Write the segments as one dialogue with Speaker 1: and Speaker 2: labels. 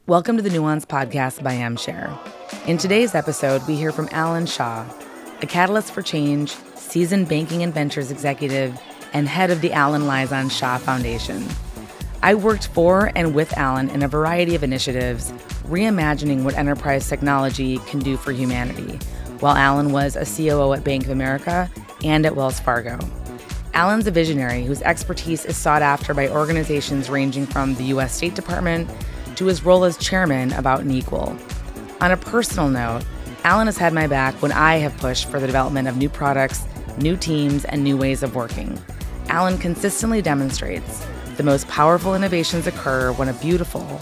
Speaker 1: Welcome to the Nuance podcast by Share. In today's episode, we hear from Allyn Shaw, a catalyst for change, seasoned banking and ventures executive, and head of the Allyn Lyzhon Shaw Foundation. I worked for and with Allyn in a variety of initiatives, reimagining what enterprise technology can do for humanity, while Allyn was a COO at Bank of America and at Wells Fargo. Allyn's a visionary whose expertise is sought after by organizations ranging from the U.S. State Department to his role as chairman of Out and Equal. On a personal note, Allyn has had my back when I have pushed for the development of new products, new teams, and new ways of working. Allyn consistently demonstrates the most powerful innovations occur when a beautiful,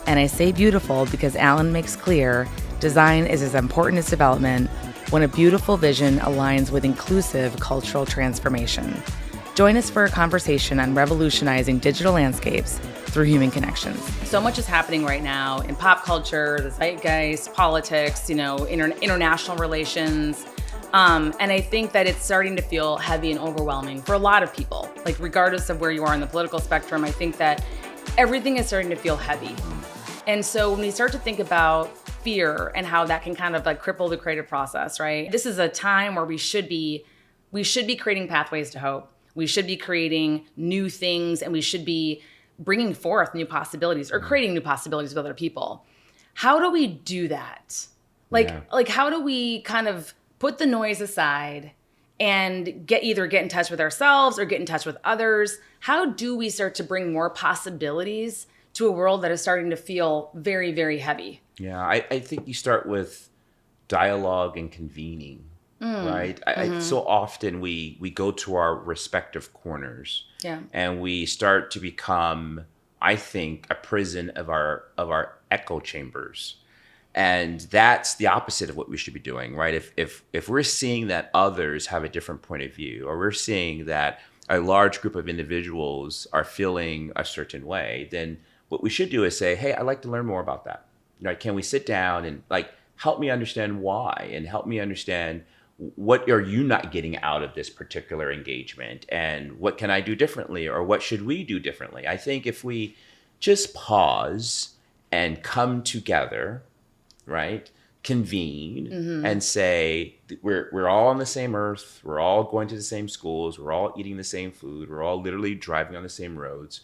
Speaker 1: and I say beautiful because Allyn makes clear design is as important as development, when a beautiful vision aligns with inclusive cultural transformation. Join us for a conversation on revolutionizing digital landscapes through human connections. So much is happening right now in pop culture, the zeitgeist, politics, international relations. And I think that it's starting to feel heavy and overwhelming for a lot of people. Like regardless of where you are in the political spectrum, I think that everything is starting to feel heavy. And so when we start to think about fear and how that can kind of like cripple the creative process, right? This is a time where we should be creating pathways to hope. We should be creating new things, and we should be bringing forth new possibilities or creating new possibilities with other people. How do we do that? Like how do we kind of put the noise aside and get in touch with ourselves or get in touch with others? How do we start to bring more possibilities to a world that is starting to feel very, very heavy?
Speaker 2: Yeah, I think you start with dialogue and convening, right? So often we go to our respective corners, and we start to become, I think, a prison of our echo chambers. And that's the opposite of what we should be doing, right? If we're seeing that others have a different point of view, or we're seeing that a large group of individuals are feeling a certain way, then what we should do is say, hey, I'd like to learn more about that. Right? Can we sit down and help me understand why, and help me understand what are you not getting out of this particular engagement, and what can I do differently, or what should we do differently? I think if we just pause and come together, right, convene and say we're all on the same earth, we're all going to the same schools, we're all eating the same food, we're all literally driving on the same roads.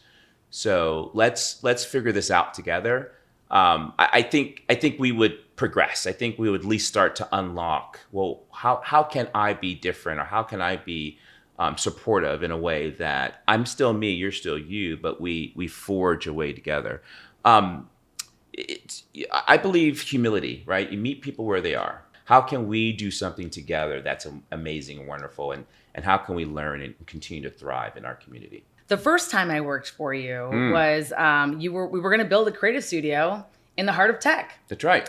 Speaker 2: So let's figure this out together. I think we would progress. I think we would at least start to unlock, well, how can I be different, or how can I be supportive in a way that I'm still me, you're still you, but we forge a way together. I believe humility, right? You meet people where they are. How can we do something together that's amazing and wonderful, and how can we learn and continue to thrive in our community?
Speaker 1: The first time I worked for you was we were going to build a creative studio in the heart of tech.
Speaker 2: That's right.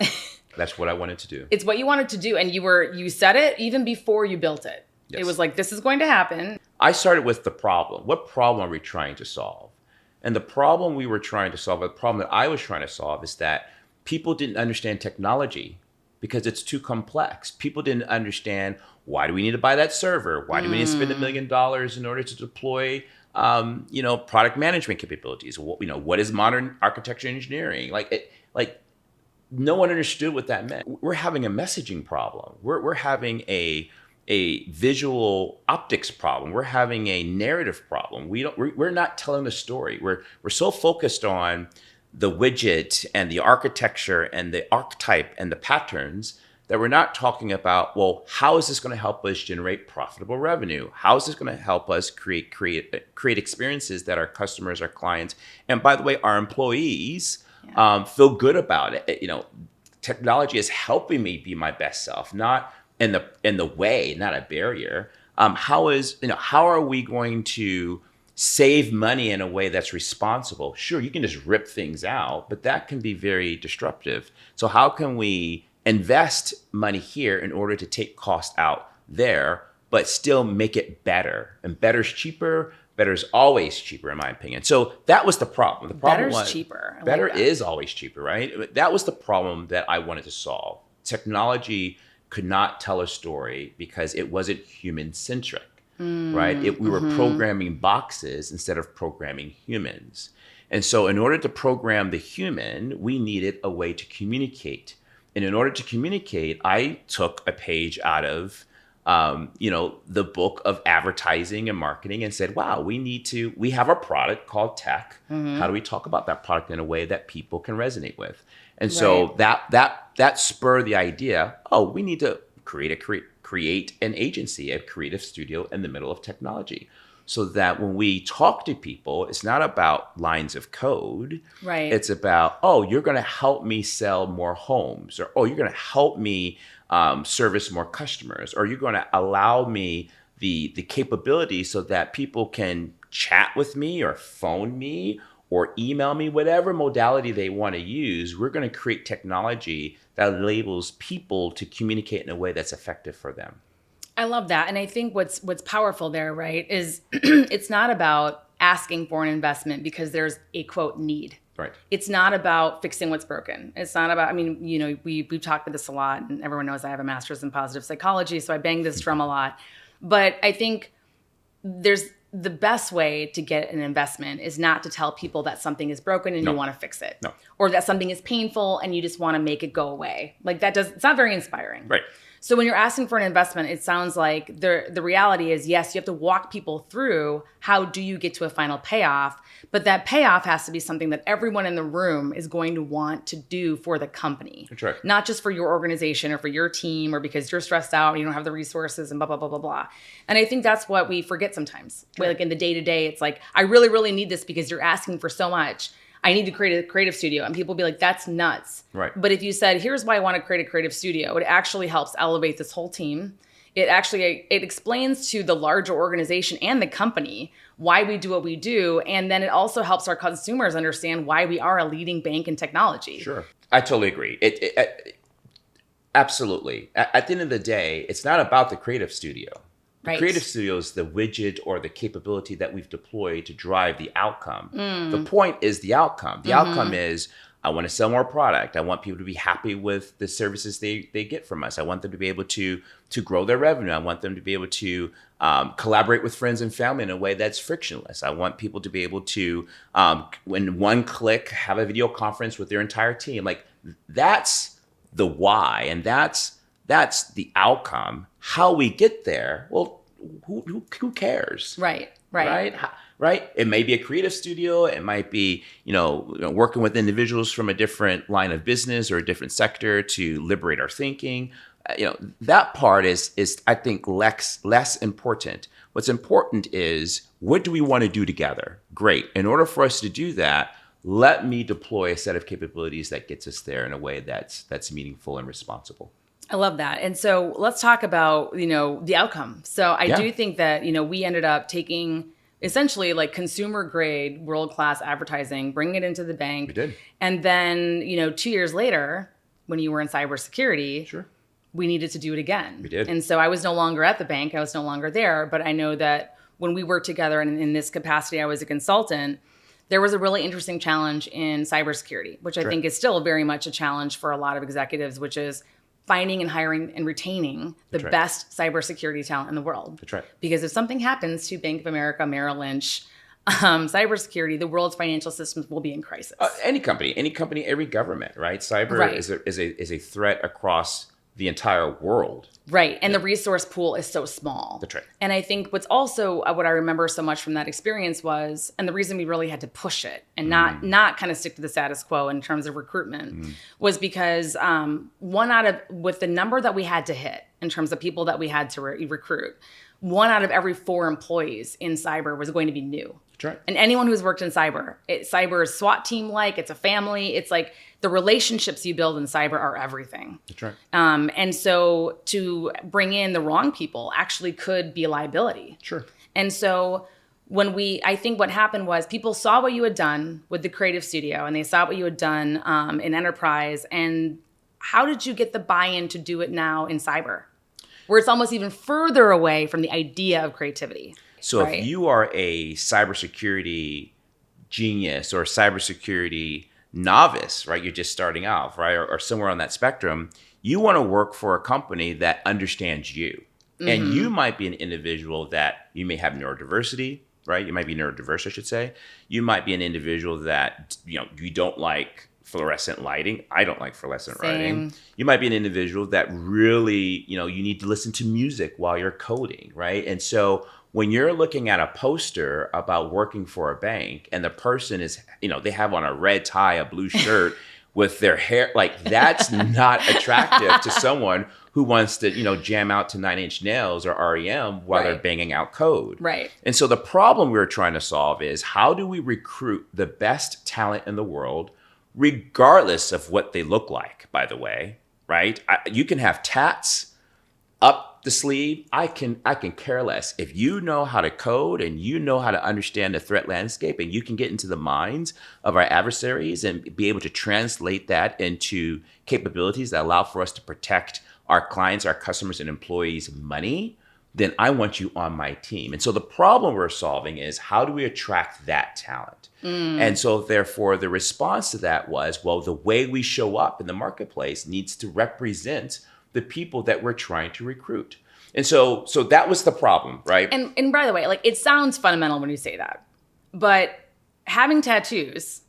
Speaker 2: That's what I wanted to do.
Speaker 1: It's what you wanted to do, and you said it even before you built it. Yes. It was like, this is going to happen.
Speaker 2: I started with the problem. What problem are we trying to solve? And the problem we were trying to solve, or the problem that I was trying to solve, is that people didn't understand technology because it's too complex. People didn't understand, why do we need to buy that server? Why do we need to spend $1 million in order to deploy product management capabilities? What is modern architecture engineering? No one understood what that meant. We're having a messaging problem. We're having a visual optics problem. We're having a narrative problem. We're not telling the story. We're so focused on the widget and the architecture and the archetype and the patterns that we're not talking about, well, how is this going to help us generate profitable revenue? How is this going to help us create experiences that our customers, our clients, and by the way, our employees feel good about it? Technology is helping me be my best self, not in the way, not a barrier. How are we going to save money in a way that's responsible? Sure, you can just rip things out, but that can be very disruptive. So how can we invest money here in order to take cost out there, but still make it better? And better is cheaper. Better is always cheaper, in my opinion. So that was the problem. The problem was
Speaker 1: cheaper.
Speaker 2: Better is always cheaper, right? That was the problem that I wanted to solve. Technology could not tell a story because it wasn't human-centric, right? We were programming boxes instead of programming humans. And so in order to program the human, we needed a way to communicate. And in order to communicate, I took a page out of the book of advertising and marketing and said, wow, we have a product called tech. How do we talk about that product in a way that people can resonate with? And so that spurred the idea, we need to create an agency, a creative studio in the middle of technology. So that when we talk to people, it's not about lines of code.
Speaker 1: Right.
Speaker 2: It's about, you're going to help me sell more homes, or, you're going to help me service more customers, or you're going to allow me the capability so that people can chat with me or phone me or email me, whatever modality they want to use. We're going to create technology that enables people to communicate in a way that's effective for them.
Speaker 1: I love that. And I think what's powerful there, right, is it's not about asking for an investment because there's a quote need.
Speaker 2: Right.
Speaker 1: It's not about fixing what's broken. It's not about, we've talked about this a lot, and everyone knows I have a master's in positive psychology, so I bang this drum a lot. But I think there's the best way to get an investment is not to tell people that something is broken and you want to fix it.
Speaker 2: No.
Speaker 1: Or that something is painful and you just want to make it go away. Like it's not very inspiring.
Speaker 2: Right.
Speaker 1: So when you're asking for an investment, it sounds like the reality is, yes, you have to walk people through how do you get to a final payoff, but that payoff has to be something that everyone in the room is going to want to do for the company.
Speaker 2: That's right.
Speaker 1: Not just for your organization or for your team or because you're stressed out and you don't have the resources and blah, blah, blah, blah, blah. And I think that's what we forget sometimes.
Speaker 2: Right.
Speaker 1: Like in the day-to-day, it's like, I really, really need this because you're asking for so much. I need to create a creative studio. And people will be like, that's nuts.
Speaker 2: Right.
Speaker 1: But if you said, here's why I want to create a creative studio, it actually helps elevate this whole team. It explains to the larger organization and the company why we do what we do. And then it also helps our consumers understand why we are a leading bank in technology.
Speaker 2: Sure. I totally agree. Absolutely. At the end of the day, it's not about the creative studio. The creative studio is the widget or the capability that we've deployed to drive the outcome. The point is the outcome. The outcome is, I want to sell more product. I want people to be happy with the services they get from us. I want them to be able to grow their revenue. I want them to be able to collaborate with friends and family in a way that's frictionless. I want people to be able to, in one click, have a video conference with their entire team. Like, that's the why, and that's the outcome. How we get there, well, who cares?
Speaker 1: Right.
Speaker 2: It may be a creative studio. It might be, working with individuals from a different line of business or a different sector to liberate our thinking. That part is I think less important. What's important is, what do we want to do together? Great. In order for us to do that, let me deploy a set of capabilities that gets us there in a way that's meaningful and responsible.
Speaker 1: I love that. And so let's talk about, the outcome. So I do think that, we ended up taking essentially like consumer grade, world-class advertising, bringing it into the bank.
Speaker 2: We did.
Speaker 1: And then, 2 years later, when you were in cybersecurity,
Speaker 2: Sure.
Speaker 1: we needed to do it again.
Speaker 2: We did.
Speaker 1: And so I was no longer at the bank. I was no longer there. But I know that when we worked together and in this capacity, I was a consultant, there was a really interesting challenge in cybersecurity, which I think is still very much a challenge for a lot of executives, which is finding and hiring and retaining the best cybersecurity talent in the world.
Speaker 2: That's right.
Speaker 1: Because if something happens to Bank of America, Merrill Lynch, cybersecurity, the world's financial systems will be in crisis.
Speaker 2: Any company, every government, right? Cyber is a threat across the entire world.
Speaker 1: Right. And the resource pool is so small.
Speaker 2: That's right.
Speaker 1: And I think what's also what I remember so much from that experience was, and the reason we really had to push it and not kind of stick to the status quo in terms of recruitment was because with the number that we had to hit in terms of people that we had to recruit, 1 out of every 4 employees in cyber was going to be new.
Speaker 2: That's right.
Speaker 1: And anyone who's worked in cyber is SWAT team-like, it's a family, it's like the relationships you build in cyber are everything.
Speaker 2: That's right.
Speaker 1: And so to bring in the wrong people actually could be a liability.
Speaker 2: Sure.
Speaker 1: And so I think what happened was people saw what you had done with the creative studio and they saw what you had done in enterprise. And how did you get the buy-in to do it now in cyber, where it's almost even further away from the idea of creativity?
Speaker 2: So if you are a cybersecurity genius or cybersecurity novice, right? You're just starting out, right? Or somewhere on that spectrum, you want to work for a company that understands you. And you might be an individual that you may have neurodiversity, right? You might be neurodiverse, I should say. You might be an individual that, you don't like fluorescent lighting. I don't like fluorescent lighting. You might be an individual that really, you need to listen to music while you're coding, right? And so when you're looking at a poster about working for a bank and the person is, they have on a red tie, a blue shirt with their hair, like that's not attractive to someone who wants to, jam out to 9-inch nails or REM while they're banging out code.
Speaker 1: Right.
Speaker 2: And so the problem we're trying to solve is how do we recruit the best talent in the world, regardless of what they look like, by the way, right? You can have tats up the sleeve. I can care less. If you know how to code and you know how to understand the threat landscape and you can get into the minds of our adversaries and be able to translate that into capabilities that allow for us to protect our clients, our customers, and employees' money, then I want you on my team. And so the problem we're solving is how do we attract that talent? And so therefore the response to that was, well, the way we show up in the marketplace needs to represent the people that we're trying to recruit. And so that was the problem, right?
Speaker 1: And by the way, like it sounds fundamental when you say that, but having tattoos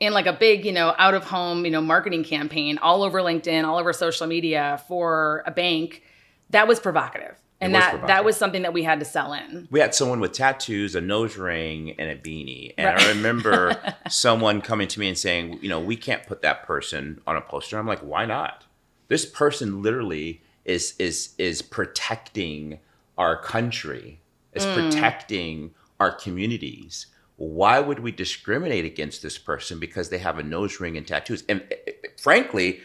Speaker 1: in like a big, out of home, marketing campaign all over LinkedIn, all over social media for a bank, that was provocative. And that was something that we had to sell in.
Speaker 2: We had someone with tattoos, a nose ring, and a beanie. And I remember someone coming to me and saying, we can't put that person on a poster. I'm like, why not? This person literally is protecting our country, is protecting our communities. Why would we discriminate against this person because they have a nose ring and tattoos? And frankly,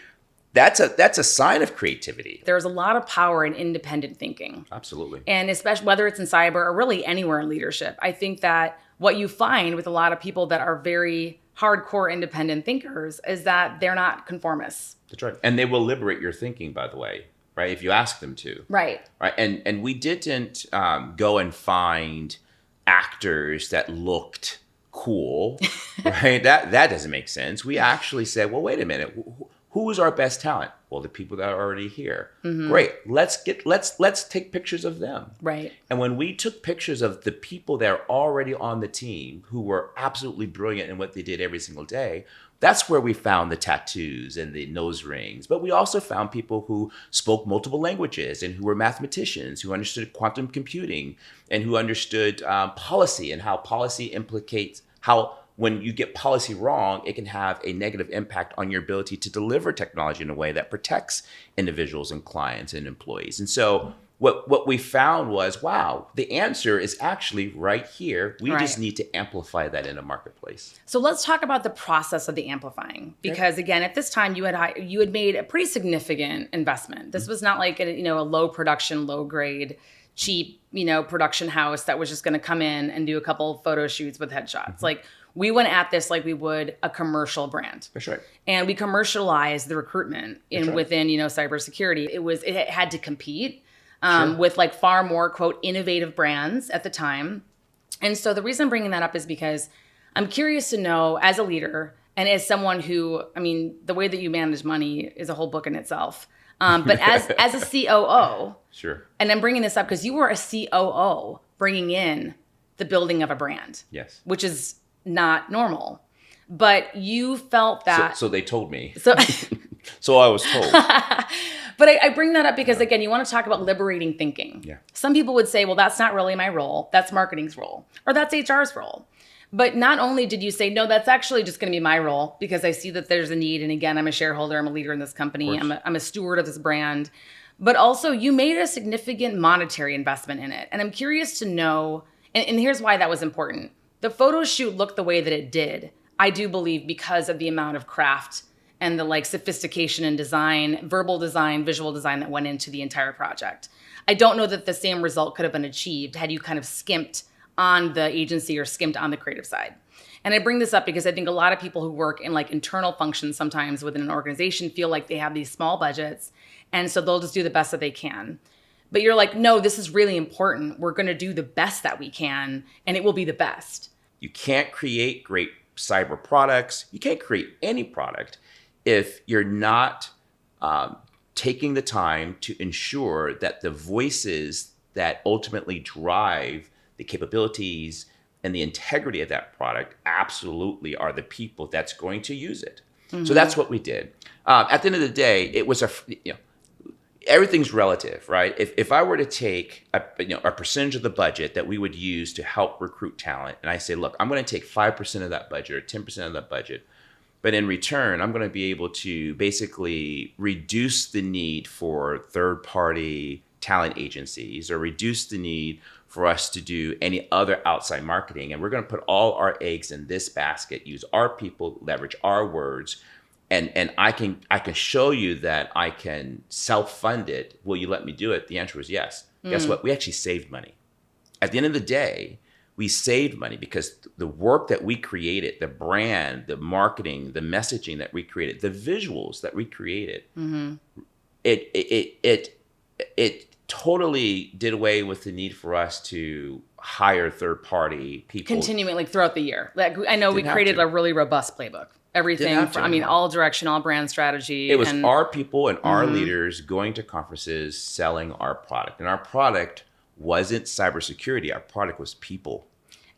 Speaker 2: that's a sign of creativity.
Speaker 1: There's a lot of power in independent thinking.
Speaker 2: Absolutely.
Speaker 1: And especially whether it's in cyber or really anywhere in leadership. I think that what you find with a lot of people that are very hardcore independent thinkers is that they're not conformists.
Speaker 2: That's right. And they will liberate your thinking, by the way, right? If you ask them to.
Speaker 1: Right.
Speaker 2: Right. And we didn't go and find actors that looked cool, right? That doesn't make sense. We actually said, well, wait a minute. Who is our best talent? Well, the people that are already here. Great. Let's take pictures of them.
Speaker 1: Right.
Speaker 2: And when we took pictures of the people that are already on the team who were absolutely brilliant in what they did every single day, that's where we found the tattoos and the nose rings. But we also found people who spoke multiple languages and who were mathematicians, who understood quantum computing and who understood policy and how policy implicates how when you get policy wrong, it can have a negative impact on your ability to deliver technology in a way that protects individuals and clients and employees. And so what we found was, wow, the answer is actually right here. We just need to amplify that in a marketplace.
Speaker 1: So let's talk about the process of the amplifying, because again, at this time you had made a pretty significant investment. This was not like a low production, low grade, cheap production house that was just going to come in and do a couple photo shoots with headshots. Like we went at this like we would a commercial brand.
Speaker 2: That's right.
Speaker 1: And we commercialized the recruitment within cybersecurity. It had to compete with like far more, quote, innovative brands at the time. And so the reason I'm bringing that up is because I'm curious to know, as a leader and as someone who, the way that you manage money is a whole book in itself. But as a COO,
Speaker 2: sure.
Speaker 1: And I'm bringing this up because you were a COO bringing in the building of a brand.
Speaker 2: Yes.
Speaker 1: Which is not normal. But you felt that.
Speaker 2: So they told me.
Speaker 1: So,
Speaker 2: so I was told.
Speaker 1: But I bring that up because, again, you want to talk about liberating thinking.
Speaker 2: Yeah.
Speaker 1: Some people would say, well, that's not really my role. That's marketing's role. Or that's HR's role. But not only did you say, no, that's actually just going to be my role because I see that there's a need. And again, I'm a shareholder. I'm a leader in this company. I'm a steward of this brand. But also you made a significant monetary investment in it. And I'm curious to know, and here's why that was important. The photo shoot looked the way that it did, I do believe, because of the amount of craft and the like sophistication in design, verbal design, visual design that went into the entire project. I don't know that the same result could have been achieved had you kind of skimped on the agency or skimped on the creative side. And I bring this up because I think a lot of people who work in like internal functions sometimes within an organization feel like they have these small budgets. And so they'll just do the best that they can. But you're like, no, this is really important. We're going to do the best that we can, and it will be the best.
Speaker 2: You can't create great cyber products. You can't create any product if you're not taking the time to ensure that the voices that ultimately drive the capabilities and the integrity of that product absolutely are the people that's going to use it. So that's what we did. At the end of the day, it was everything's relative, right? If I were to take a percentage of the budget that we would use to help recruit talent, and I say, look, I'm going to take 5% of that budget or 10% of that budget, but in return, I'm going to be able to basically reduce the need for third-party talent agencies or reduce the need for us to do any other outside marketing. And we're going to put all our eggs in this basket, use our people, leverage our words, and I can show you that I can self-fund it. Will you let me do it? The answer was yes. Guess what? We actually saved money. At the end of the day, we saved money because the work that we created, the brand, the marketing, the messaging that we created, the visuals that we created, it totally did away with the need for us to hire third-party people.
Speaker 1: Continuing like throughout the year. Like I know we created a really robust playbook. Everything from, all direction, all brand strategy.
Speaker 2: It was our people and our leaders going to conferences, selling our product. And our product wasn't cybersecurity. Our product was people.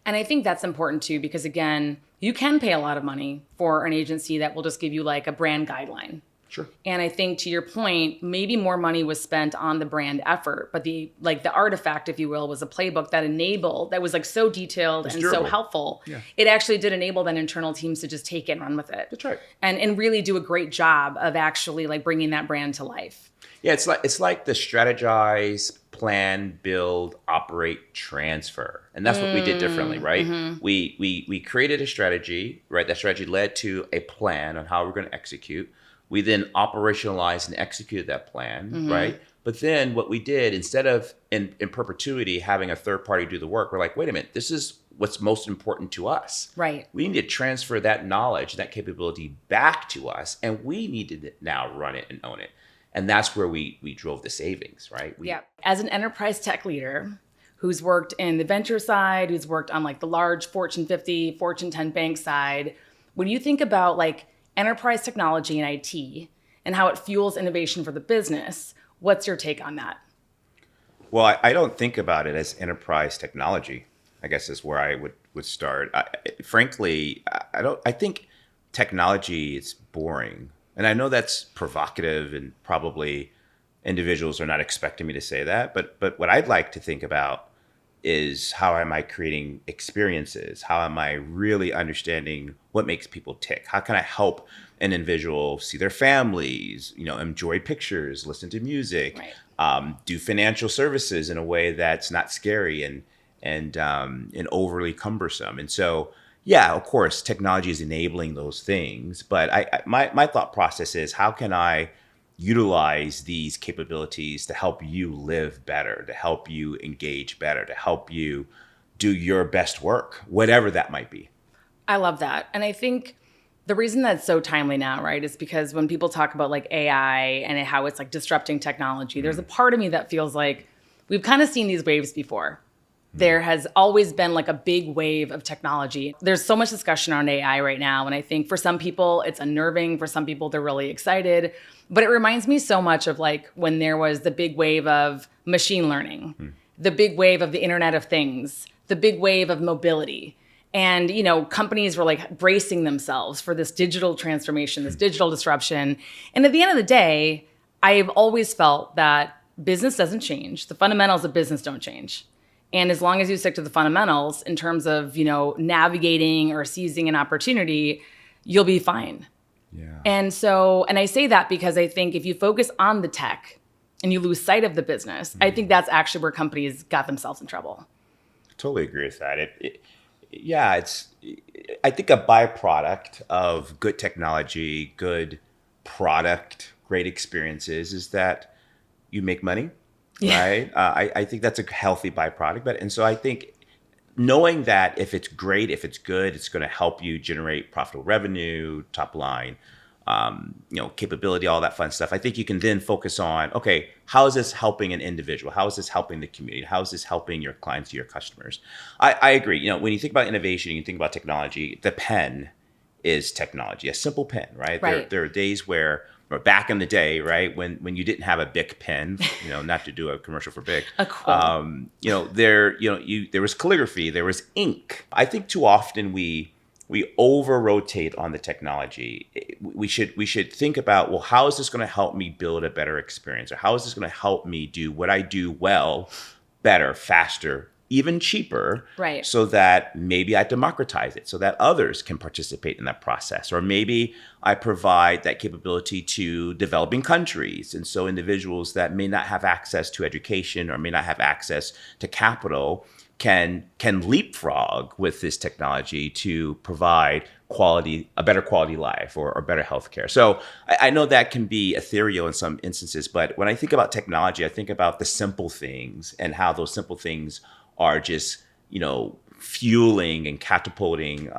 Speaker 1: And I think that's important too, because again, you can pay a lot of money for an agency that will just give you like a brand guideline.
Speaker 2: Sure.
Speaker 1: And I think to your point, maybe more money was spent on the brand effort, but the artifact, if you will, was a playbook that was like so detailed and durable. So helpful. Yeah. It actually did enable then internal teams to just take it and run with it.
Speaker 2: That's right.
Speaker 1: And really do a great job of actually like bringing that brand to life.
Speaker 2: Yeah, it's like the strategize, plan, build, operate, transfer. And that's what we did differently, right? We created a strategy, right? That strategy led to a plan on how we're going to execute. We then operationalized and executed that plan, right? But then what we did, instead of in perpetuity having a third party do the work, we're like, wait a minute, this is what's most important to us.
Speaker 1: Right.
Speaker 2: We need to transfer that knowledge, that capability back to us, and we need to now run it and own it. And that's where we drove the savings, right?
Speaker 1: As an enterprise tech leader who's worked in the venture side, who's worked on like the large Fortune 50, Fortune 10 bank side, when you think about like enterprise technology and IT and how it fuels innovation for the business, what's your take on that?
Speaker 2: Well, I don't think about it as enterprise technology, I guess is where I would start. Frankly, I think technology is boring. And I know that's provocative and probably individuals are not expecting me to say that. But what I'd like to think about is how am I creating experiences? How am I really understanding what makes people tick? How can I help an individual see their families, enjoy pictures, listen to music, do financial services in a way that's not scary and overly cumbersome. And so, yeah, of course, technology is enabling those things. But my thought process is how can I utilize these capabilities to help you live better, to help you engage better, to help you do your best work, whatever that might be.
Speaker 1: I love that. And I think the reason that's so timely now, right, is because when people talk about like AI and how it's like disrupting technology, there's a part of me that feels like we've kind of seen these waves before. There has always been like a big wave of technology. There's so much discussion on AI right now. And I think for some people, it's unnerving. For some people, they're really excited. But it reminds me so much of like when there was the big wave of machine learning, the big wave of the Internet of Things, the big wave of mobility. And, companies were like bracing themselves for this digital transformation, this digital disruption. And at the end of the day, I've always felt that business doesn't change. The fundamentals of business don't change. And as long as you stick to the fundamentals in terms of, navigating or seizing an opportunity, you'll be fine.
Speaker 2: Yeah.
Speaker 1: And I say that because I think if you focus on the tech and you lose sight of the business, I think that's actually where companies got themselves in trouble.
Speaker 2: Totally agree with that. I think a byproduct of good technology, good product, great experiences is that you make money. Right. I think that's a healthy byproduct. And so I think knowing that if it's great, if it's good, it's going to help you generate profitable revenue, top line, capability, all that fun stuff. I think you can then focus on, okay, how is this helping an individual? How is this helping the community? How is this helping your clients, your customers? I agree. When you think about innovation, you think about technology, the pen is technology, a simple pen, right? There are days where or back in the day, right, when you didn't have a Bic pen, not to do a commercial for Bic, there was calligraphy, there was ink. I think too often we over rotate on the technology. We should think about, well, how is this going to help me build a better experience, or how is this going to help me do what I do well, better, faster, even cheaper,
Speaker 1: right?
Speaker 2: So that maybe I democratize it so that others can participate in that process. Or maybe I provide that capability to developing countries. And so individuals that may not have access to education or may not have access to capital can leapfrog with this technology to provide a better quality life or better healthcare. So I know that can be ethereal in some instances, but when I think about technology, I think about the simple things and how those simple things are just, fueling and catapulting,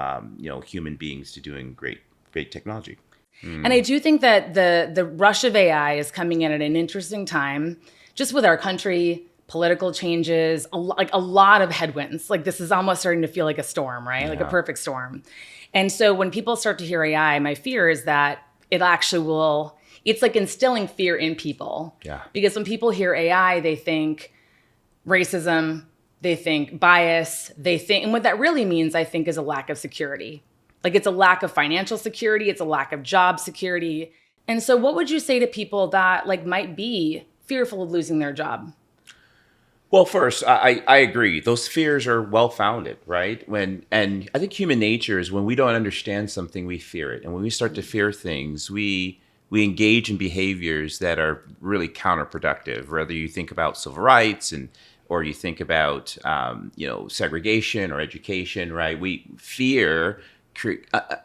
Speaker 2: human beings to doing great technology.
Speaker 1: And I do think that the rush of AI is coming in at an interesting time, just with our country, political changes, a lot of headwinds. Like this is almost starting to feel like a storm, right? Yeah. Like a perfect storm. And so when people start to hear AI, my fear is that it actually it's like instilling fear in people.
Speaker 2: Yeah.
Speaker 1: Because when people hear AI, they think racism, they think bias, and what that really means, I think, is a lack of security. Like it's a lack of financial security, it's a lack of job security. And so what would you say to people that might be fearful of losing their job?
Speaker 2: Well, first, I agree. Those fears are well-founded, right? And I think human nature is when we don't understand something, we fear it. And when we start to fear things, we engage in behaviors that are really counterproductive. Whether you think about civil rights or you think about segregation or education, right? Fear,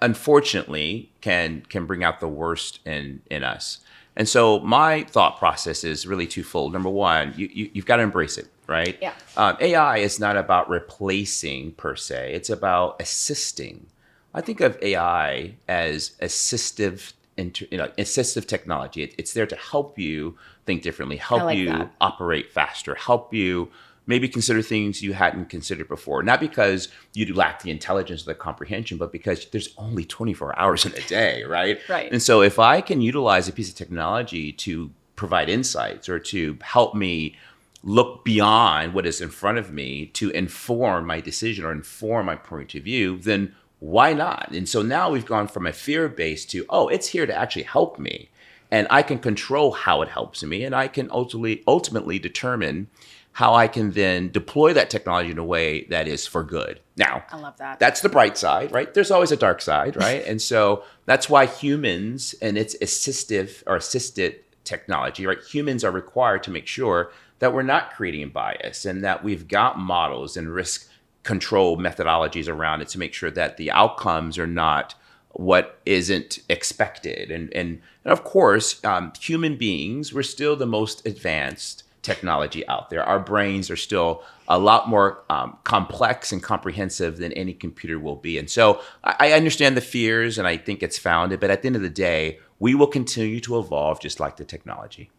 Speaker 2: unfortunately, can bring out the worst in us. And so my thought process is really twofold. Number one, you've got to embrace it, right?
Speaker 1: Yeah.
Speaker 2: AI is not about replacing per se. It's about assisting. I think of AI as assistive technology. It's there to help you think differently, help you operate faster, help you maybe consider things you hadn't considered before. Not because you lack the intelligence or the comprehension, but because there's only 24 hours in a day, right?
Speaker 1: Right.
Speaker 2: And so if I can utilize a piece of technology to provide insights or to help me look beyond what is in front of me to inform my decision or inform my point of view, then why not? And so now we've gone from a fear base to, it's here to actually help me. And I can control how it helps me. And I can ultimately determine how I can then deploy that technology in a way that is for good. Now,
Speaker 1: I love that.
Speaker 2: That's the bright side, right? There's always a dark side, right? And so that's why humans and its assisted technology, right? Humans are required to make sure that we're not creating bias and that we've got models and risk control methodologies around it to make sure that the outcomes are not what isn't expected. And of course, human beings, we're still the most advanced technology out there. Our brains are still a lot more complex and comprehensive than any computer will be. And so I understand the fears and I think it's founded, but at the end of the day, we will continue to evolve just like the technology.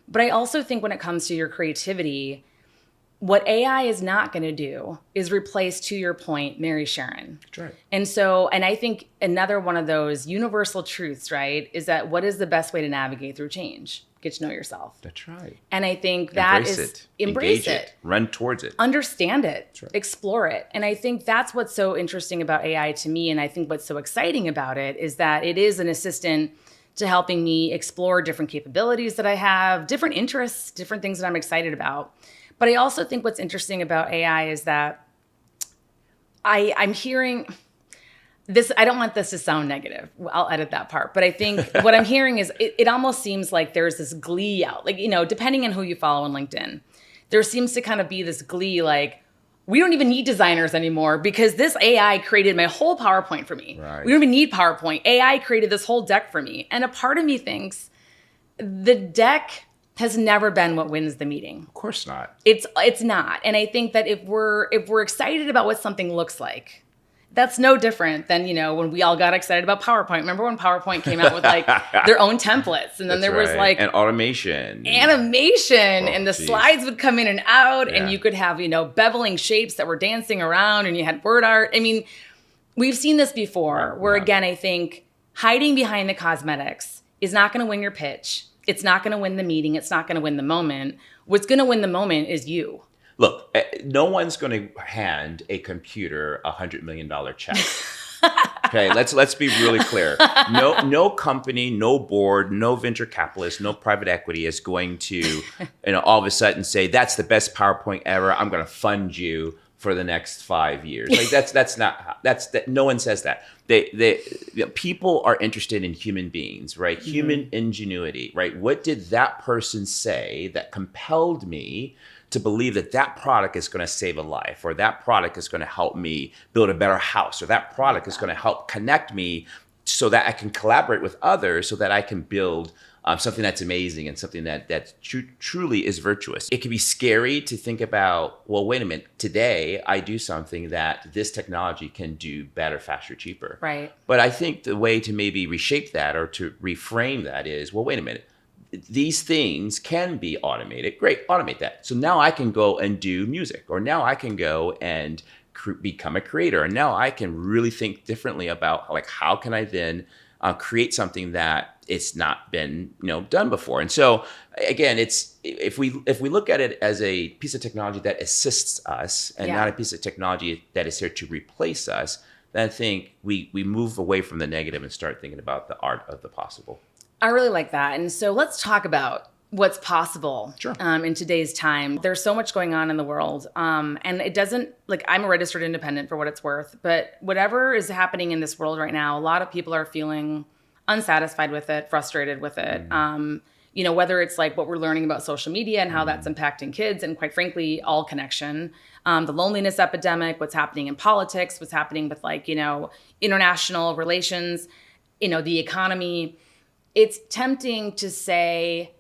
Speaker 1: But I also think when it comes to your creativity, what AI is not going to do is replace, to your point, Mary Sharon.
Speaker 2: That's right.
Speaker 1: And I think another one of those universal truths, right, is that what is the best way to navigate through change? Get to know yourself.
Speaker 2: That's right.
Speaker 1: And I think that embrace it,
Speaker 2: run towards it,
Speaker 1: understand it,
Speaker 2: right.
Speaker 1: Explore it. And I think that's what's so interesting about AI to me. And I think what's so exciting about it is that it is an assistant to helping me explore different capabilities that I have, different interests, different things that I'm excited about. But I also think what's interesting about AI is that I'm hearing this. I don't want this to sound negative. I'll edit that part. But I think what I'm hearing is it almost seems like there's this glee out. Like, depending on who you follow on LinkedIn, there seems to kind of be this glee like, we don't even need designers anymore because this AI created my whole PowerPoint for me.
Speaker 2: Right.
Speaker 1: We don't even need PowerPoint. AI created this whole deck for me. And a part of me thinks the deck has never been what wins the meeting.
Speaker 2: Of course not.
Speaker 1: It's not. And I think that if we're excited about what something looks like, that's no different than, when we all got excited about PowerPoint. Remember when PowerPoint came out with their own templates and then there was
Speaker 2: and automation.
Speaker 1: And the slides would come in and out and you could have, beveling shapes that were dancing around and you had word art. I mean, we've seen this before where again, I think hiding behind the cosmetics is not going to win your pitch. It's not going to win the meeting. It's not going to win the moment. What's going to win the moment is you.
Speaker 2: Look, no one's going to hand a computer $100 million check. Okay, let's be really clear. No company, no board, no venture capitalist, no private equity is going to, all of a sudden say that's the best PowerPoint ever. I'm going to fund you for the next 5 years. Like no one says that. People are interested in human beings, right? Mm-hmm. Human ingenuity, right? What did that person say that compelled me to believe that that product is going to save a life, or that product is going to help me build a better house, or that product is going to help connect me so that I can collaborate with others, so that I can build something that's amazing and something that truly is virtuous. It can be scary to think about, well, wait a minute, today I do something that this technology can do better, faster, cheaper.
Speaker 1: Right.
Speaker 2: But I think the way to maybe reshape that or to reframe that is, well, wait a minute. These things can be automated. Great, automate that. So now I can go and do music, or now I can go and become a creator. And now I can really think differently about, like, how can I then create something that it's not been done before. And so again, it's if we look at it as a piece of technology that assists us and not a piece of technology that is here to replace us, then I think we move away from the negative and start thinking about the art of the possible.
Speaker 1: I really like that. And so let's talk about what's possible in today's time. There's so much going on in the world. And it doesn't, like, I'm a registered independent for what it's worth, but whatever is happening in this world right now, a lot of people are feeling unsatisfied with it, frustrated with it. Whether it's like what we're learning about social media and how that's impacting kids, and quite frankly, all connection, the loneliness epidemic, what's happening in politics, what's happening with international relations, the economy. It's tempting to say,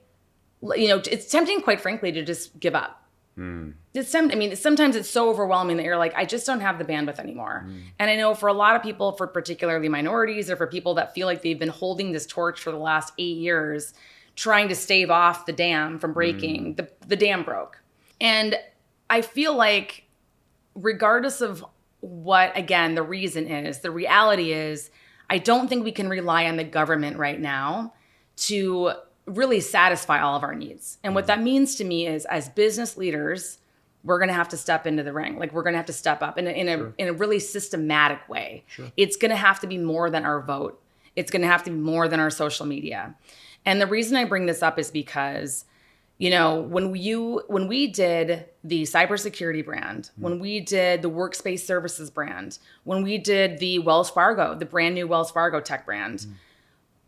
Speaker 1: it's tempting, quite frankly, to just give up. Sometimes it's so overwhelming that you're like, I just don't have the bandwidth anymore. And I know for a lot of people, for particularly minorities, or for people that feel like they've been holding this torch for the last 8 years, trying to stave off the dam from breaking, the dam broke. And I feel like regardless of what, again, the reason is, the reality is, I don't think we can rely on the government right now to really satisfy all of our needs. And what that means to me is, as business leaders, we're going to have to step into the ring. Like, we're going to have to step up in a really systematic way. It's going to have to be more than our vote. It's going to have to be more than our social media. And the reason I bring this up is because, when we did the cybersecurity brand, when we did the workspace services brand, when we did the Wells Fargo, the brand new Wells Fargo tech brand,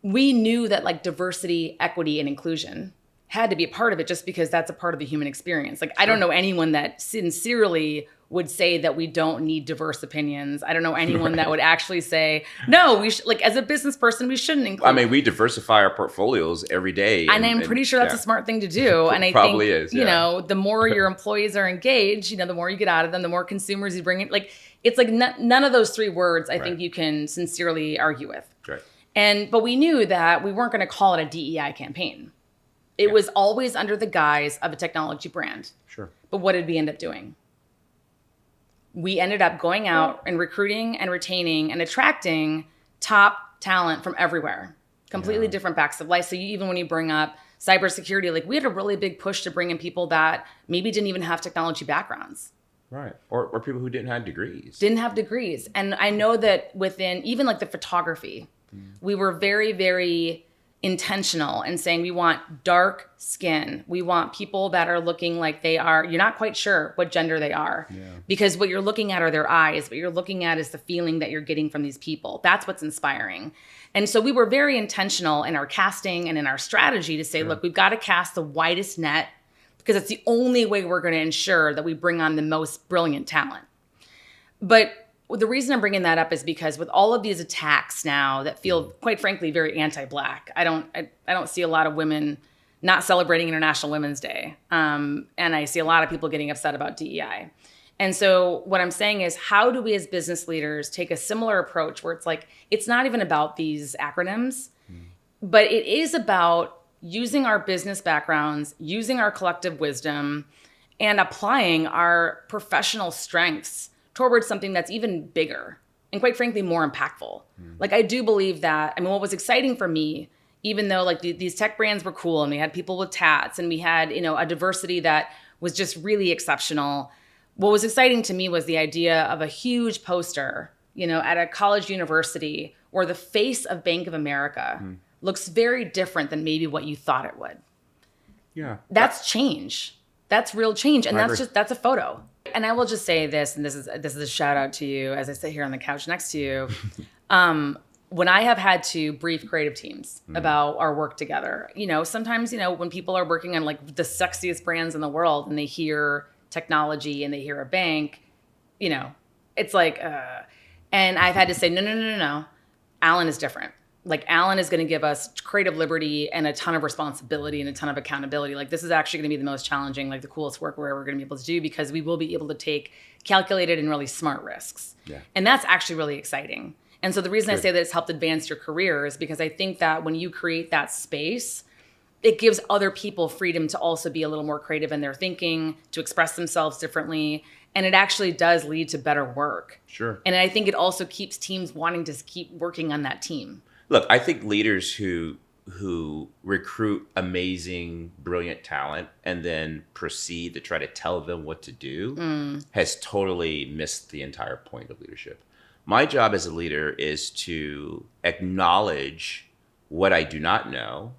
Speaker 1: we knew that, like, diversity, equity, and inclusion had to be a part of it, just because that's a part of the human experience. Like, I don't know anyone that sincerely would say that we don't need diverse opinions. I don't know anyone that would actually say, no, we should, like, as a business person, we shouldn't include.
Speaker 2: I mean, we diversify our portfolios every day.
Speaker 1: And I'm pretty sure that's a smart thing to do. And I
Speaker 2: probably
Speaker 1: think,
Speaker 2: is,
Speaker 1: the more your employees are engaged, the more you get out of them, the more consumers you bring in. Like, it's like none of those three words I think you can sincerely argue with.
Speaker 2: Right.
Speaker 1: But we knew that we weren't going to call it a DEI campaign. It was always under the guise of a technology brand.
Speaker 2: Sure.
Speaker 1: But what did we end up doing? We ended up going out and recruiting and retaining and attracting top talent from everywhere, completely different backs of life. So even when you bring up cybersecurity, like, we had a really big push to bring in people that maybe didn't even have technology backgrounds.
Speaker 2: Right. Or people who didn't have degrees. And I know that within even like the photography, we were very, very intentional in saying we want dark skin. We want people that are looking like they are, you're not quite sure what gender they are, because what you're looking at are their eyes. What you're looking at is the feeling that you're getting from these people. That's what's inspiring. And so we were very intentional in our casting and in our strategy to say, look, we've got to cast the widest net, because it's the only way we're going to ensure that we bring on the most brilliant talent. But the reason I'm bringing that up is because with all of these attacks now that feel, quite frankly, very anti-Black, I don't see a lot of women not celebrating International Women's Day. And I see a lot of people getting upset about DEI. And so what I'm saying is, how do we as business leaders take a similar approach where it's like, it's not even about these acronyms, but it is about using our business backgrounds, using our collective wisdom, and applying our professional strengths towards something that's even bigger and, quite frankly, more impactful. Like, I do believe that, what was exciting for me
Speaker 1: even though like these tech brands were cool and we had people with tats and we had, a diversity that was just really exceptional. What was exciting to me was the idea of a huge poster, at a college university where the face of Bank of America looks very different than maybe what you thought it would.
Speaker 2: Yeah.
Speaker 1: That's change. That's real change. And that's a photo. And I will just say this, and this is a shout out to you as I sit here on the couch next to you. When I have had to brief creative teams about our work together, sometimes, when people are working on like the sexiest brands in the world and they hear technology and they hear a bank, it's like, and I've had to say, no. Allyn is different. Like Allyn is going to give us creative liberty and a ton of responsibility and a ton of accountability. Like this is actually going to be the most challenging, like the coolest work we're ever going to be able to do because we will be able to take calculated and really smart risks. Yeah. And that's actually really exciting. And so the reason I say that it's helped advance your career is because I think that when you create that space, it gives other people freedom to also be a little more creative in their thinking, to express themselves differently. And it actually does lead to better work.
Speaker 2: Sure.
Speaker 1: And I think it also keeps teams wanting to keep working on that team.
Speaker 2: Look, I think leaders who recruit amazing, brilliant talent and then proceed to try to tell them what to do has totally missed the entire point of leadership. My job as a leader is to acknowledge what I do not know,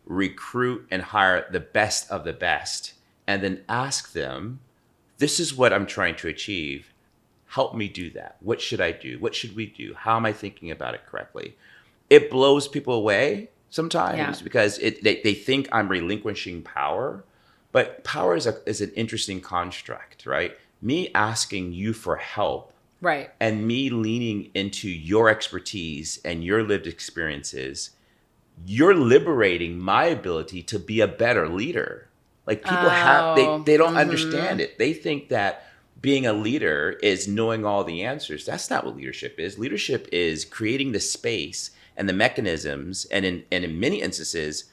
Speaker 2: recruit and hire the best of the best, and then ask them, this is what I'm trying to achieve. Help me do that. What should I do? What should we do? How am I thinking about it correctly? It blows people away sometimes because they think I'm relinquishing power, but power is an interesting construct, right? Me asking you for help.
Speaker 1: Right.
Speaker 2: And me leaning into your expertise and your lived experiences, you're liberating my ability to be a better leader. Like people they don't understand it. They think that being a leader is knowing all the answers. That's not what leadership is. Leadership is creating the space and the mechanisms and in many instances,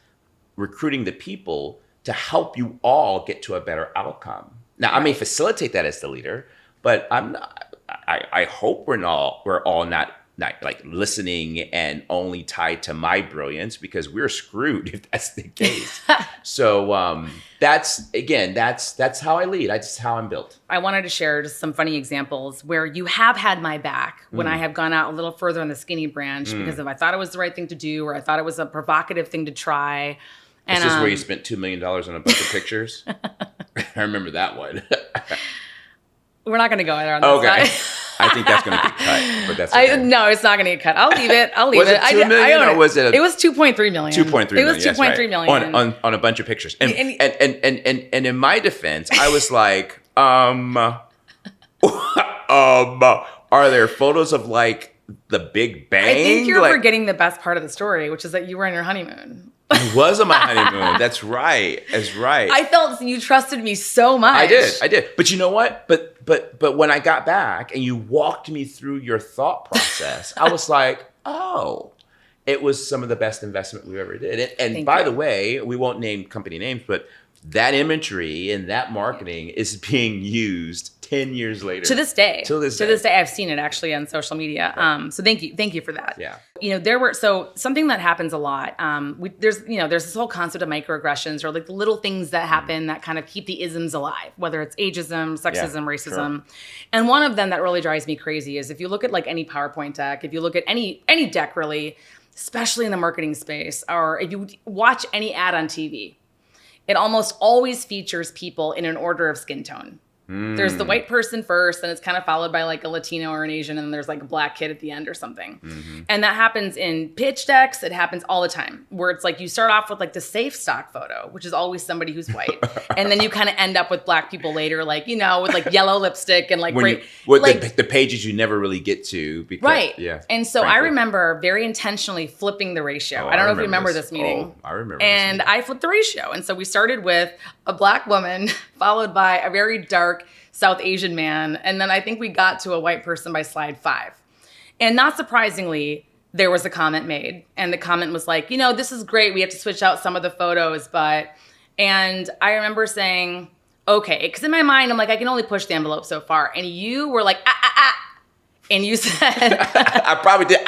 Speaker 2: recruiting the people to help you all get to a better outcome. Now, I may facilitate that as the leader, but I'm not. I hope we're all not like listening and only tied to my brilliance because we're screwed if that's the case. So that's how I lead. That's how I'm built.
Speaker 1: I wanted to share just some funny examples where you have had my back when I have gone out a little further on the skinny branch because if I thought it was the right thing to do or I thought it was a provocative thing to try. And,
Speaker 2: is this where you spent $2 million on a bunch of pictures? I remember that one.
Speaker 1: We're not going to go there on that side.
Speaker 2: I think that's going to get cut, but that's okay.
Speaker 1: No, it's not going to get cut. I'll leave it.
Speaker 2: Was it $2 million or was it?
Speaker 1: It was $2.3 million.
Speaker 2: $2.3 million.
Speaker 1: It was $2.3 million
Speaker 2: on a bunch of pictures. And in my defense, I was like, are there photos of like the Big Bang?
Speaker 1: I think you're forgetting the best part of the story, which is that you were on your honeymoon.
Speaker 2: I was on my honeymoon. That's right. I
Speaker 1: felt you trusted me so much.
Speaker 2: I did. But you know what? But when I got back and you walked me through your thought process, I was like, oh, it was some of the best investment we ever did. And by the way, we won't name company names, but that imagery and that marketing is being used 10 years later.
Speaker 1: To this day. I've seen it actually on social media. Right. So thank you for that.
Speaker 2: Yeah.
Speaker 1: Something that happens a lot. There's this whole concept of microaggressions or like the little things that happen that kind of keep the isms alive, whether it's ageism, sexism, racism. Sure. And one of them that really drives me crazy is if you look at like any PowerPoint deck, if you look at any deck really, especially in the marketing space, or if you watch any ad on TV, it almost always features people in an order of skin tone. There's the white person first, and it's kind of followed by like a Latino or an Asian, and then there's like a black kid at the end or something. Mm-hmm. And that happens in pitch decks. It happens all the time, where it's like you start off with like the safe stock photo, which is always somebody who's white, and then you kind of end up with black people later, like with like yellow lipstick and like
Speaker 2: the pages you never really get to. Because,
Speaker 1: right.
Speaker 2: Yeah.
Speaker 1: And so frankly. I remember very intentionally flipping the ratio. I don't know if you remember this meeting.
Speaker 2: I remember.
Speaker 1: And I flipped the ratio, and so we started with a black woman followed by a very dark South Asian man. And then I think we got to a white person by slide 5. And not surprisingly, there was a comment made. And the comment was like, this is great. We have to switch out some of the photos. And I remember saying, okay, because in my mind, I'm like, I can only push the envelope so far. And you were like, And you said,
Speaker 2: I probably did.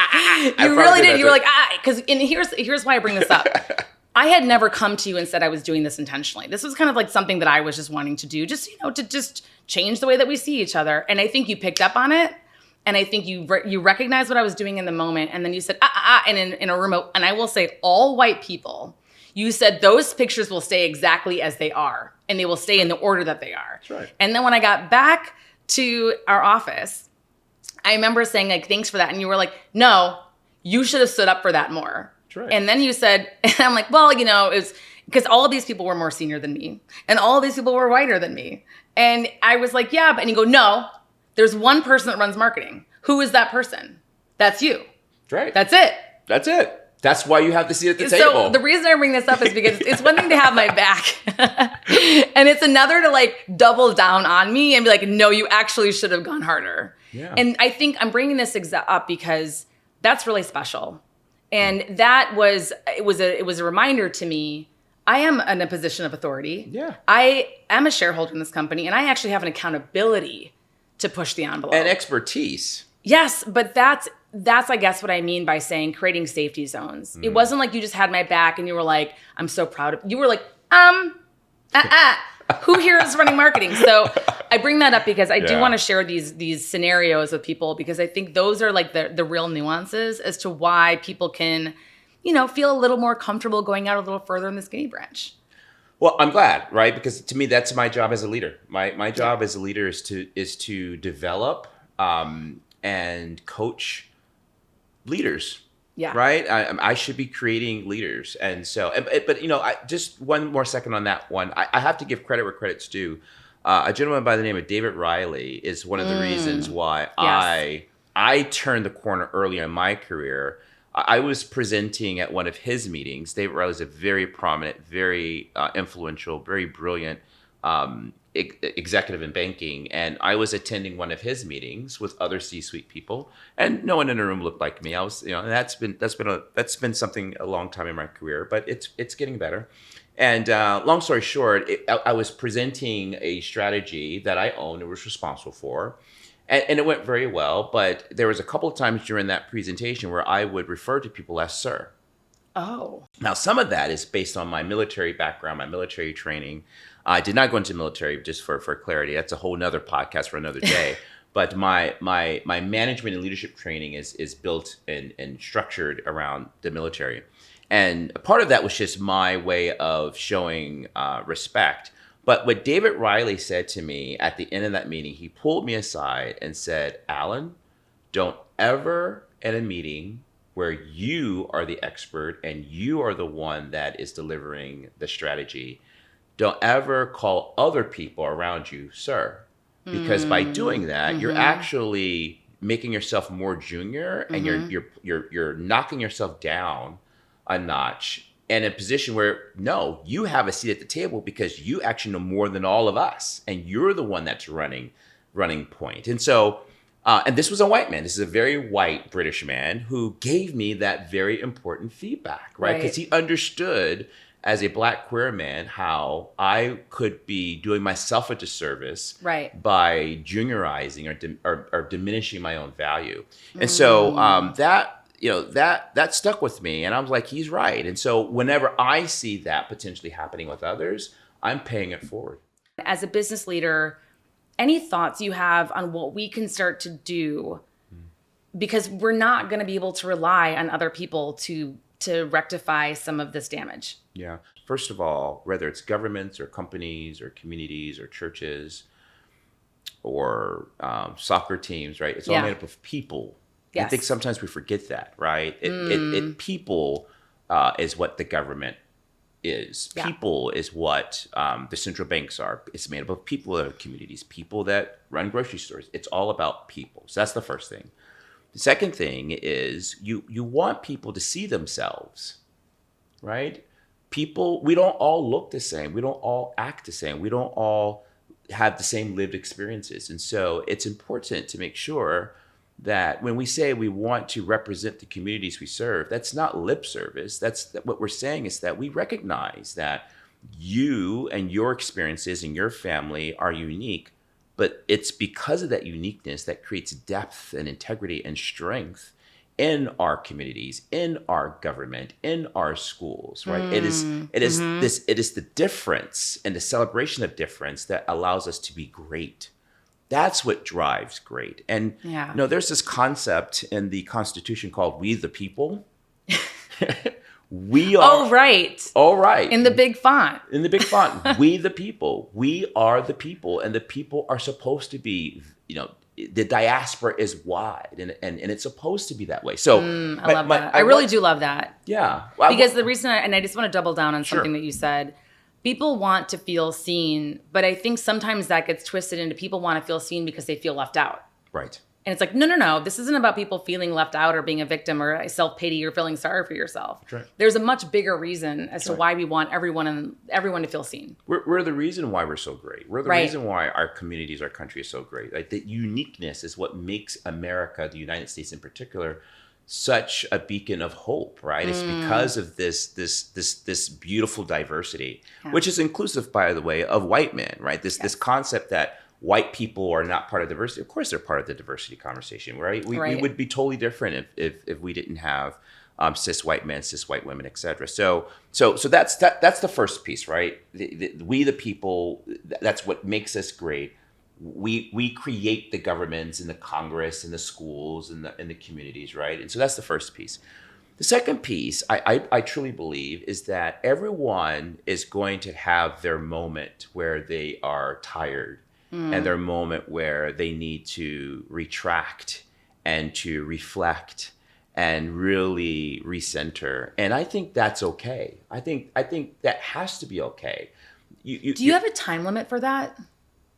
Speaker 1: You really did. You were like, because here's why I bring this up. I had never come to you and said I was doing this intentionally. This was kind of like something that I was just wanting to do, just, to just change the way that we see each other. And I think you picked up on it. And I think you recognized what I was doing in the moment. And then you said, and in a room, and I will say all white people, you said those pictures will stay exactly as they are. And they will stay in the order that they are.
Speaker 2: That's right.
Speaker 1: And then when I got back to our office, I remember saying, like, thanks for that. And you were like, no, you should have stood up for that more. Right. And then you said, and I'm like, well, it's because all of these people were more senior than me. And all of these people were whiter than me. And I was like, yeah. And you go, no, there's one person that runs marketing. Who is that person? That's you.
Speaker 2: Right.
Speaker 1: That's it.
Speaker 2: That's it. That's why you have the seat at the table.
Speaker 1: So the reason I bring this up is because it's one thing to have my back. And it's another to like double down on me and be like, no, you actually should have gone harder. Yeah. And I think I'm bringing this up because that's really special. And it was a reminder to me, I am in a position of authority.
Speaker 2: Yeah.
Speaker 1: I am a shareholder in this company, and I actually have an accountability to push the envelope.
Speaker 2: And expertise.
Speaker 1: Yes, but that's I guess what I mean by saying creating safety zones. It wasn't like you just had my back and you were like, I'm so proud of you. Were like, who here is running marketing? So I bring that up because I do want to share these scenarios with people, because I think those are like the real nuances as to why people can, feel a little more comfortable going out a little further in the skinny branch.
Speaker 2: Well, I'm glad, right? Because to me, that's my job as a leader. My job as a leader is to develop and coach leaders. Yeah. Right. I should be creating leaders. And so, but just one more second on that one. I have to give credit where credit's due. A gentleman by the name of David Riley is one of the reasons why I turned the corner early in my career. I was presenting at one of his meetings. David Riley is a very prominent, very influential, very brilliant executive in banking, and I was attending one of his meetings with other C-suite people, and no one in the room looked like me. I was, that's been something a long time in my career, but it's getting better. And long story short, I was presenting a strategy that I owned and was responsible for, and it went very well. But there was a couple of times during that presentation where I would refer to people as sir.
Speaker 1: Oh.
Speaker 2: Now, some of that is based on my military background, my military training. I did not go into the military, just for clarity. That's a whole nother podcast for another day. But my management and leadership training is built and structured around the military. And a part of that was just my way of showing respect. But what David Riley said to me at the end of that meeting, he pulled me aside and said, Allyn, don't ever at a meeting where you are the expert and you are the one that is delivering the strategy, don't ever call other people around you sir, because by doing that, you're actually making yourself more junior, and you're knocking yourself down a notch in a position where no, you have a seat at the table because you actually know more than all of us, and you're the one that's running point. And so, and this was a white man. This is a very white British man who gave me that very important feedback, right? Because he understood, as a Black queer man, how I could be doing myself a disservice by juniorizing or diminishing my own value. And so that stuck with me, and I was like, he's right. And so whenever I see that potentially happening with others, I'm paying it forward.
Speaker 1: As a business leader, any thoughts you have on what we can start to do? Because we're not going to be able to rely on other people to rectify some of this damage.
Speaker 2: Yeah. First of all, whether it's governments or companies or communities or churches or soccer teams, right? It's all made up of people. Yes. I think sometimes we forget that, right? People is what the government is. Yeah. People is what the central banks are. It's made up of people that are communities, people that run grocery stores. It's all about people. So that's the first thing. The second thing is you want people to see themselves, right? People, we don't all look the same. We don't all act the same. We don't all have the same lived experiences. And so it's important to make sure that when we say we want to represent the communities we serve, that's not lip service. That's what we're saying is that we recognize that you and your experiences and your family are unique, But it's because of that uniqueness that creates depth and integrity and strength in our communities, in our government, in our schools, right? It is the difference and the celebration of difference that allows us to be great. That's what drives great. And there's this concept in the Constitution called "We the People." We are.
Speaker 1: Oh, right.
Speaker 2: Oh, right.
Speaker 1: In the big font.
Speaker 2: In the big font. We the people. We are the people. And the people are supposed to be, the diaspora is wide. And it's supposed to be that way. So
Speaker 1: I love that. I really do love that.
Speaker 2: Yeah.
Speaker 1: Because the reason, and I just want to double down on something that you said. People want to feel seen. But I think sometimes that gets twisted into people want to feel seen because they feel left out.
Speaker 2: Right.
Speaker 1: And it's like, no. This isn't about people feeling left out or being a victim or self-pity or feeling sorry for yourself.
Speaker 2: Right.
Speaker 1: There's a much bigger reason as to why we want everyone to feel seen.
Speaker 2: We're the reason why we're so great. We're the reason why our communities, our country is so great. Like, the uniqueness is what makes America, the United States in particular, such a beacon of hope, right? It's because of this beautiful diversity, which is inclusive, by the way, of white men, right? This concept that white people are not part of diversity. Of course, they're part of the diversity conversation, right? We would be totally different if we didn't have cis white men, cis white women, et cetera. So that's the first piece, right? We the people. That's what makes us great. We create the governments and the Congress and the schools and the communities, right? And so that's the first piece. The second piece, I truly believe, is that everyone is going to have their moment where they are tired. And their moment where they need to retract and to reflect and really recenter. And I think that's okay. I think that has to be okay.
Speaker 1: Do you have a time limit for that?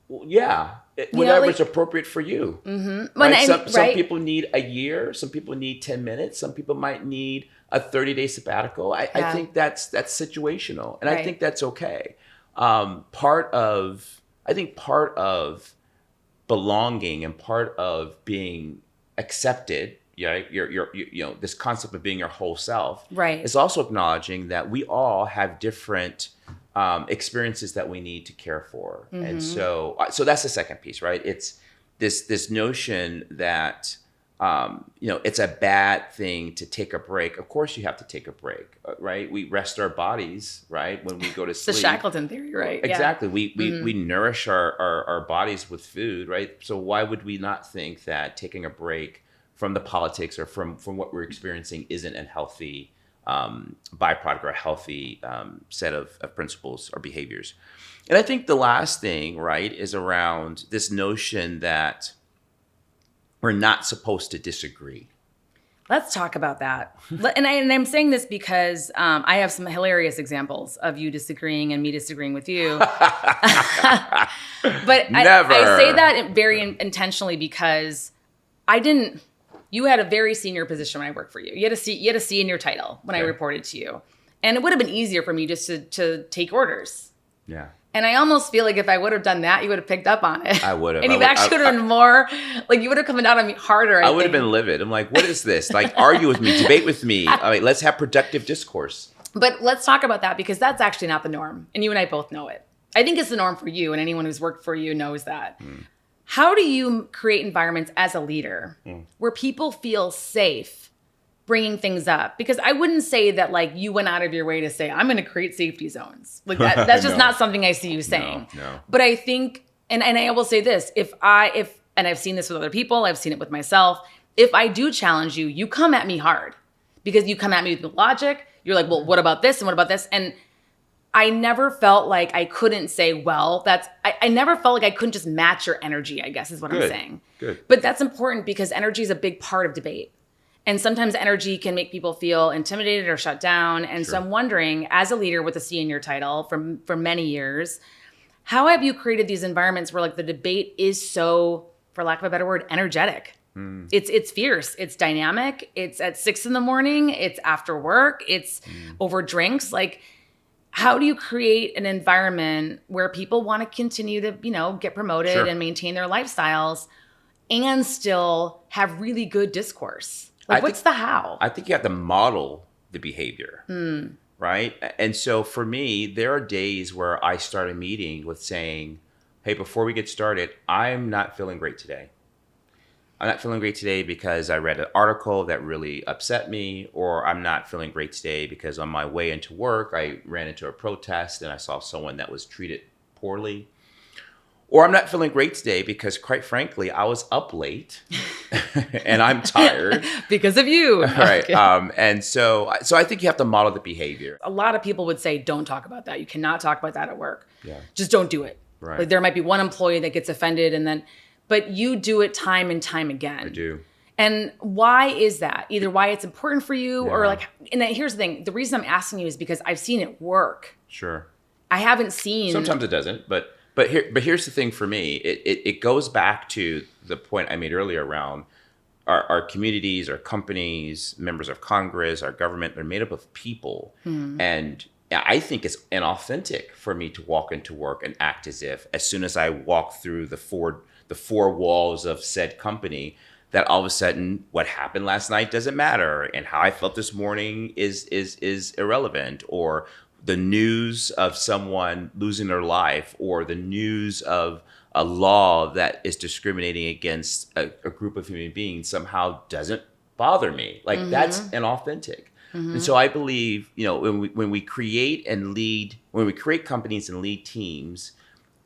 Speaker 2: Well, yeah. Whatever's appropriate for you. Mm-hmm. Right? Some people need a year. Some people need 10 minutes. Some people might need a 30-day sabbatical. I think that's situational. And I think that's okay. Part of belonging and part of being accepted, this concept of being your whole self, is also acknowledging that we all have different experiences that we need to care for. Mm-hmm. And so that's the second piece, right? It's this notion that it's a bad thing to take a break. Of course you have to take a break, right? We rest our bodies, right? When we go to sleep.
Speaker 1: It's the Shackleton theory, right?
Speaker 2: Exactly. We nourish our bodies with food, right? So why would we not think that taking a break from the politics or from what we're experiencing isn't a healthy byproduct or a healthy set of principles or behaviors? And I think the last thing, right, is around this notion that we're not supposed to disagree.
Speaker 1: Let's talk about that. And I'm saying this because I have some hilarious examples of you disagreeing and me disagreeing with you. But I say that very intentionally because you had a very senior position when I worked for you. You had a C in your title when I reported to you. And it would have been easier for me just to take orders.
Speaker 2: Yeah.
Speaker 1: And I almost feel like if I would have done that, you would have picked up on it.
Speaker 2: I would have.
Speaker 1: And you actually would have been more, like you would have come down on me harder.
Speaker 2: I would have been livid. I'm like, what is this? Like, argue with me, debate with me. All right, let's have productive discourse.
Speaker 1: But let's talk about that because that's actually not the norm. And you and I both know it. I think it's the norm for you, and anyone who's worked for you knows that. How do you create environments as a leader where people feel safe bringing things up? Because I wouldn't say that like you went out of your way to say, I'm going to create safety zones. Like that's just not something I see you saying.
Speaker 2: No.
Speaker 1: But I think, and I will say this, and I've seen this with other people, I've seen it with myself. If I do challenge you, you come at me hard because you come at me with logic. You're like, well, what about this? And what about this? And I never felt like I couldn't say, well, I never felt like I couldn't just match your energy, I guess is what I'm saying.
Speaker 2: Good.
Speaker 1: But that's important because energy is a big part of debate. And sometimes energy can make people feel intimidated or shut down. And so I'm wondering, as a leader with a C in your title for many years, how have you created these environments where like the debate is so, for lack of a better word, energetic? It's fierce, it's dynamic, it's at 6 a.m, it's after work, it's over drinks. Like, how do you create an environment where people want to continue to, get promoted and maintain their lifestyles and still have really good discourse? Like, what's the how?
Speaker 2: I think you have to model the behavior, right? And so for me, there are days where I start a meeting with saying, hey, before we get started, I'm not feeling great today. I'm not feeling great today because I read an article that really upset me, or I'm not feeling great today because on my way into work, I ran into a protest and I saw someone that was treated poorly. Or I'm not feeling great today because, quite frankly, I was up late and I'm tired.
Speaker 1: Because of you.
Speaker 2: Right. And so I think you have to model the behavior.
Speaker 1: A lot of people would say, don't talk about that. You cannot talk about that at work.
Speaker 2: Yeah.
Speaker 1: Just don't do it.
Speaker 2: Right.
Speaker 1: Like there might be one employee that gets offended but you do it time and time again.
Speaker 2: I do.
Speaker 1: And why is that? Either why it's important for you or
Speaker 2: Yeah.
Speaker 1: and then here's the thing. The reason I'm asking you is because I've seen it work.
Speaker 2: Sure.
Speaker 1: I haven't seen.
Speaker 2: Sometimes it doesn't, but here's the thing for me. It goes back to the point I made earlier around our communities, our companies, members of Congress, our government. They're made up of people, and I think it's inauthentic for me to walk into work and act as soon as I walk through the four walls of said company, that all of a sudden what happened last night doesn't matter, and how I felt this morning is irrelevant, or the news of someone losing their life, or the news of a law that is discriminating against a group of human beings somehow doesn't bother me. Like that's inauthentic. And so I believe, when we create companies and lead teams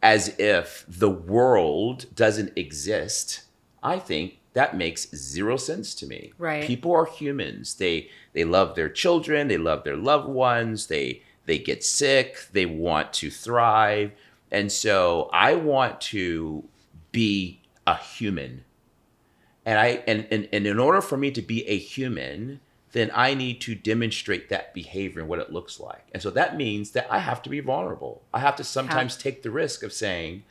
Speaker 2: as if the world doesn't exist, I think that makes zero sense to me.
Speaker 1: Right.
Speaker 2: People are humans. They love their children. They love their loved ones. They get sick. They want to thrive. And so I want to be a human. And in order for me to be a human, then I need to demonstrate that behavior and what it looks like. And so that means that I have to be vulnerable. I have to sometimes take the risk of saying,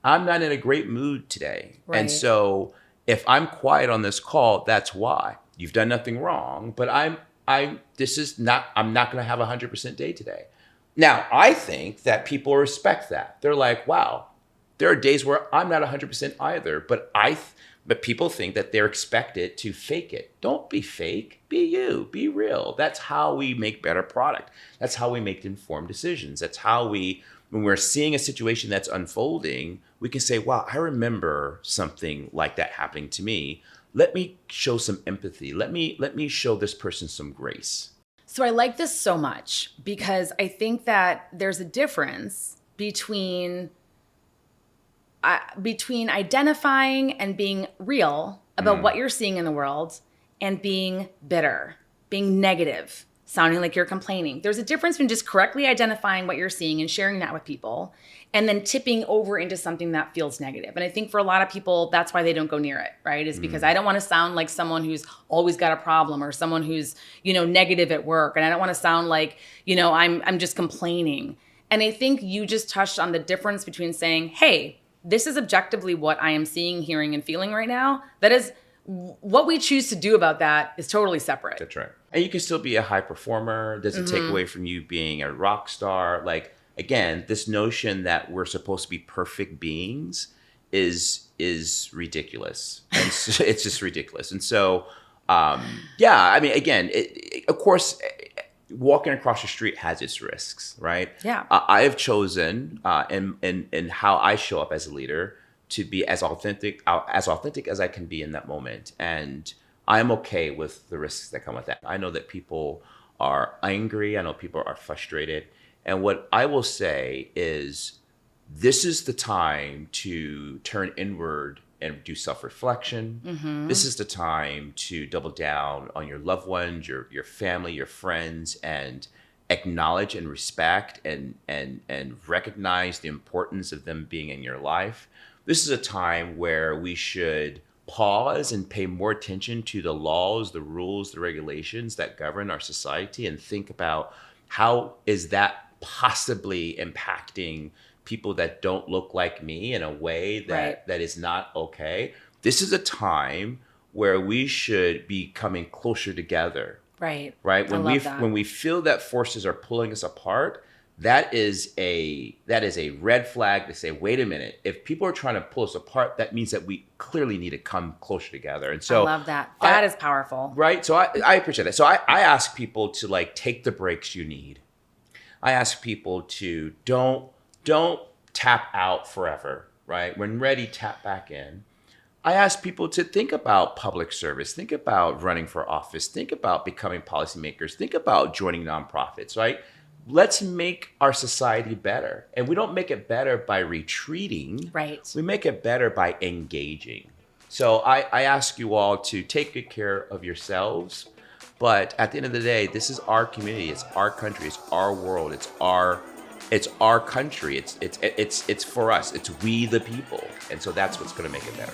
Speaker 2: I'm not in a great mood today.
Speaker 1: Right.
Speaker 2: And so if I'm quiet on this call, that's why. You've done nothing wrong, but I'm not going to have a 100% day today. Now, I think that people respect that. They're like, wow, there are days where I'm not 100% either, but people think that they're expected to fake it. Don't be fake. Be you. Be real. That's how we make better product. That's how we make informed decisions. That's how when we're seeing a situation that's unfolding, we can say, wow, I remember something like that happening to me. Let me show some empathy. Let me show this person some grace.
Speaker 1: So I like this so much because I think that there's a difference between identifying and being real about what you're seeing in the world and being bitter, being negative, sounding like you're complaining. There's a difference between just correctly identifying what you're seeing and sharing that with people and then tipping over into something that feels negative. And I think for a lot of people, that's why they don't go near it, right? Is because I don't want to sound like someone who's always got a problem or someone who's, negative at work. And I don't want to sound like, I'm just complaining. And I think you just touched on the difference between saying, hey, this is objectively what I am seeing, hearing, and feeling right now. That is, what we choose to do about that is totally separate.
Speaker 2: That's right. And you can still be a high performer. It doesn't take away from you being a rock star. Like, again, this notion that we're supposed to be perfect beings is ridiculous. And so, it's just ridiculous. And so, again, of course, walking across the street has its risks, right?
Speaker 1: Yeah.
Speaker 2: I have chosen, in how I show up as a leader, to be as authentic as I can be in that moment. And I'm okay with the risks that come with that. I know that people are angry. I know people are frustrated. And what I will say is, this is the time to turn inward and do self-reflection. This is the time to double down on your loved ones, your family, your friends, and acknowledge and respect and recognize the importance of them being in your life. This is a time where we should pause and pay more attention to the laws, the rules, the regulations that govern our society, and think about how is that possibly impacting people that don't look like me in a way that is not okay. This is a time where we should be coming closer together. Right. When we feel that forces are pulling us apart, that is a red flag to say, wait a minute, if people are trying to pull us apart, that means that we clearly need to come closer together. And so
Speaker 1: I love that. That is powerful.
Speaker 2: Right. So I appreciate that. So I ask people to take the breaks you need. I ask people to don't tap out forever. right? When ready, tap back in. I ask people to think about public service, think about running for office, think about becoming policymakers, think about joining nonprofits, right? Let's make our society better. And we don't make it better by retreating.
Speaker 1: Right.
Speaker 2: We make it better by engaging. So I ask you all to take good care of yourselves. But at the end of the day, this is our community, it's our country, it's our world, it's our country. It's for us. It's we the people. And so that's what's going to make it better.